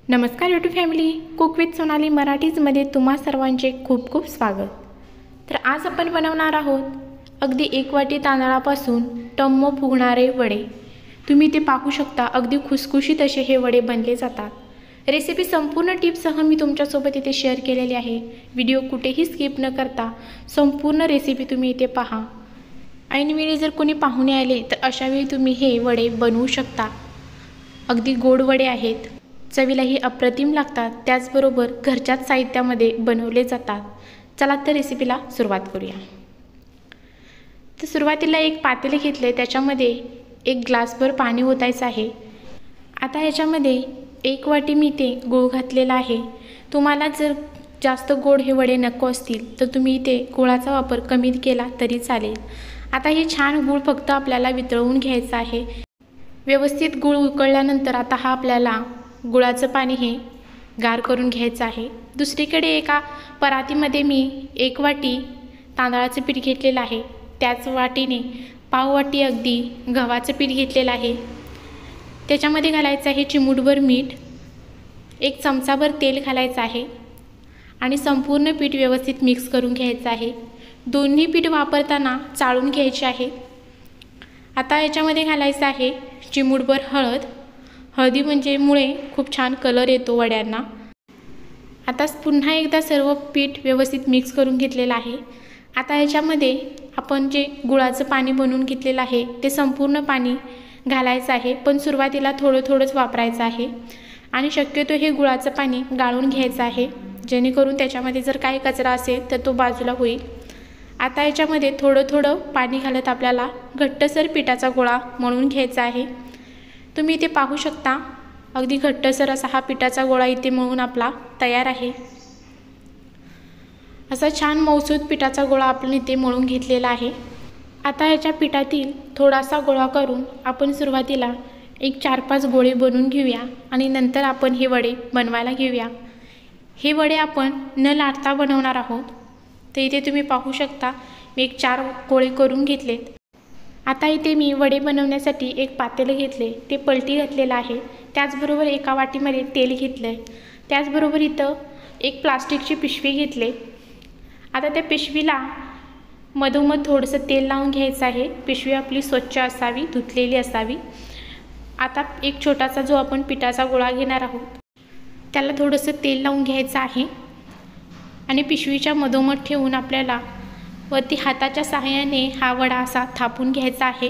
नमस्कार YouTube family, cook with Sonali मराठीजमध्ये तुम्हा सर्वांचे खूप खूप स्वागत। तर आज आपण बनवणार आहोत अगदी 1 वाटी तांदळापासून टम्म फुगणारे वडे। तुम्ही ते पाहू शकता, अगदी खुसखुशीत असे हे वडे बनले जातात। रेसिपी संपूर्ण टिप्ससह मी तुमच्यासोबत इथे शेअर केलेली आहे। व्हिडिओ कुठेही स्किप न करता संपूर्ण रेसिपी तुम्ही इथे पहा। ऐनवेळी जर कोणी पाहुणे आले तर अशा वेळी तुम्ही हे वडे बनवू शकता। अगदी गोड वडे आहेत, चवीलाही अप्रतिम लागतात, त्याचबरोबर घरच्याच साहित्यामध्ये बनवले जातात। चला तर रेसिपीला सुरुवात करूया। तर सुरुवातीला एक पातेले घेतले, त्याच्यामध्ये 1 ग्लासभर पाणी ओतायचं आहे। आता याच्यामध्ये 1 वाटी मी ते गूळ घातलेला आहे। तुम्हाला जर जास्त गोड हे वडे नको असतील तर तुम्ही इथे गुळाचा वापर कमी केला तरी चालेल। आता हे छान गूळ फक्त आपल्याला वितळवून घ्यायचं आहे। व्यवस्थित गूळ उकळल्यानंतर आता हा आपल्याला गुळाचं पाणी हे गार करून घ्यायचं आहे। दुसरीकडे एका परातीमध्ये मी 1 वाटी तांदळाचं पीठ घेतलेलं आहे, त्याच वाटीने पाव वाटी अगदी गव्हाचं पीठ घेतलेलं आहे। त्याच्यामध्ये घालायचं आहे चिमूटभर मीठ, 1 चमचाभर तेल घालायचं आहे आणि संपूर्ण पीठ व्यवस्थित मिक्स करून घ्यायचं आहे। दोन्ही पीठ वापरताना चाळून घ्यायचे आहे। आता याच्यामध्ये घालायचं आहे चिमूटभर हळद। हळदी म्हणजे मुळे खूप छान कलर येतो वड्यांना। आता पुन्हा एकदा सर्व पीठ व्यवस्थित मिक्स करून घेतलेलं आहे। आता याच्यामध्ये आपण जे गुळाचं पाणी बनवून घेतलेलं आहे ते संपूर्ण पाणी घालायचं आहे, पण सुरुवातीला थोडंच वापरायचं आहे आणि शक्यतो हे गुळाचं पाणी गाळून घ्यायचं आहे, जेणेकरून त्याच्यामध्ये जर काही कचरा असेल तर तो बाजूला होईल। आता याच्यामध्ये थोडं पाणी घालत आपल्याला घट्टसर पिठाचा गोळा मळून घ्यायचा आहे। तुम्ही इथे पाहू शकता, अगदी घट्टसर असा हा पिठाचा गोळा इथे मळून आपला तयार आहे। असा छान मऊसूत पिठाचा गोळा आपण इथे मळून घेतलेला आहे। आता याच्या पिठातील थोडासा गोळा करून आपण सुरुवातीला एक 4-5 गोळे बनवून घेऊया आणि नंतर आपण हे वडे बनवायला घेऊया। हे वडे आपण न लाटता बनवणार आहोत। तर इथे तुम्ही पाहू शकता, मी एक 4 गोळे करून घेतलेत। आता इथे मी वडे बनवण्यासाठी एक पातेले घेतले, ते पलटी घातलेलं आहे, त्याचबरोबर एका वाटीमध्ये तेल घेतलं आहे, त्याचबरोबर इथं एक प्लास्टिकची पिशवी घेतली। आता त्या पिशवीला मधोमध थोडंसं तेल लावून घ्यायचं आहे। पिशवी आपली स्वच्छ असावी, धुतलेली असावी। आता एक छोटासा जो आपण पिठाचा गोळा घेणार आहोत त्याला थोडंसं तेल लावून घ्यायचं आहे आणि पिशवीच्या मधोमध ठेवून आपल्याला वरती हाताच्या सहाय्याने हा वडा असा थापून घ्यायचा आहे।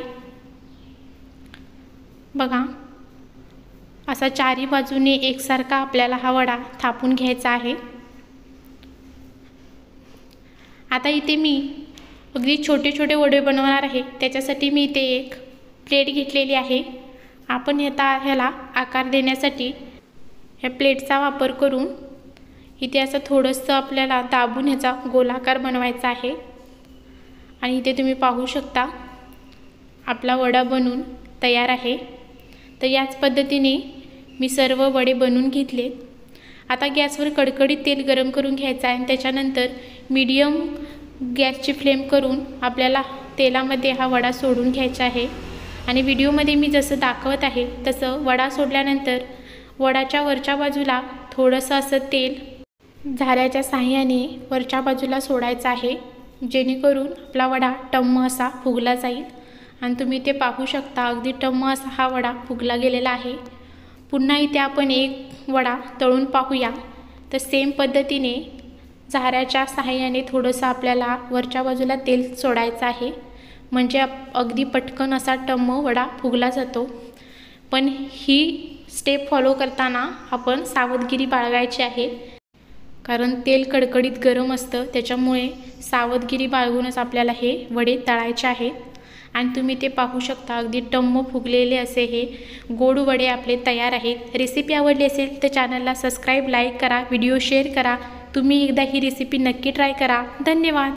बघा, असा चारी बाजूने एकसारखा आपल्याला हा वडा थापून घ्यायचा आहे। आता इथे मी अगदी छोटे वडे बनवणार आहे, त्याच्यासाठी मी इथे एक प्लेट घेतलेली आहे। आपण ह्याला आकार देण्यासाठी ह्या प्लेटचा वापर करून इथे असं थोडंसं आपल्याला दाबून ह्याचा गोलाकार बनवायचा आहे आणि इथे तुम्ही पाहू शकता आपला वडा बनून तयार आहे। तर याच पद्धतीने मी सर्व वडे बनवून घेतले। आता गॅसवर कडकडीत तेल गरम करून घ्यायचं आहे आणि त्याच्यानंतर मीडियम गॅसची फ्लेम करून आपल्याला तेलामध्ये हा वडा सोडून घ्यायचा आहे आणि व्हिडिओमध्ये मी जसं दाखवत आहे तसं वडा सोडल्यानंतर वडाच्या वरच्या बाजूला थोडंसं असं तेल झाऱ्याच्या साहाय्याने वरच्या बाजूला सोडायचं आहे, जेणेकरून आपला वडा टम्म असा फुगला जाईल। आणि तुम्ही ते पाहू शकता, अगदी टम्म असा हा वडा फुगला गेलेला आहे। पुन्हा इथे आपण एक वडा तळून पाहूया। तर सेम पद्धतीने झाऱ्याच्या सहाय्याने थोडंसं आपल्याला वरच्या बाजूला तेल सोडायचं आहे, म्हणजे अगदी पटकन असा टम्म वडा फुगला जातो। पण ही स्टेप फॉलो करताना आपण सावधगिरी बाळगायची आहे, कारण तेल कडकडीत गरम असतं, त्याच्यामुळे सावधगिरी बाळगूनच आपल्याला हे वडे तळायचे आहेत। आणि तुम्ही ते पाहू शकता, अगदी टम्म फुगलेले असे हे गोड वडे आपले तयार आहेत। रेसिपी आवडली असेल तर चॅनलला सबस्क्राईब, लाईक करा, व्हिडिओ शेअर करा। तुम्ही एकदा ही रेसिपी नक्की ट्राय करा। धन्यवाद।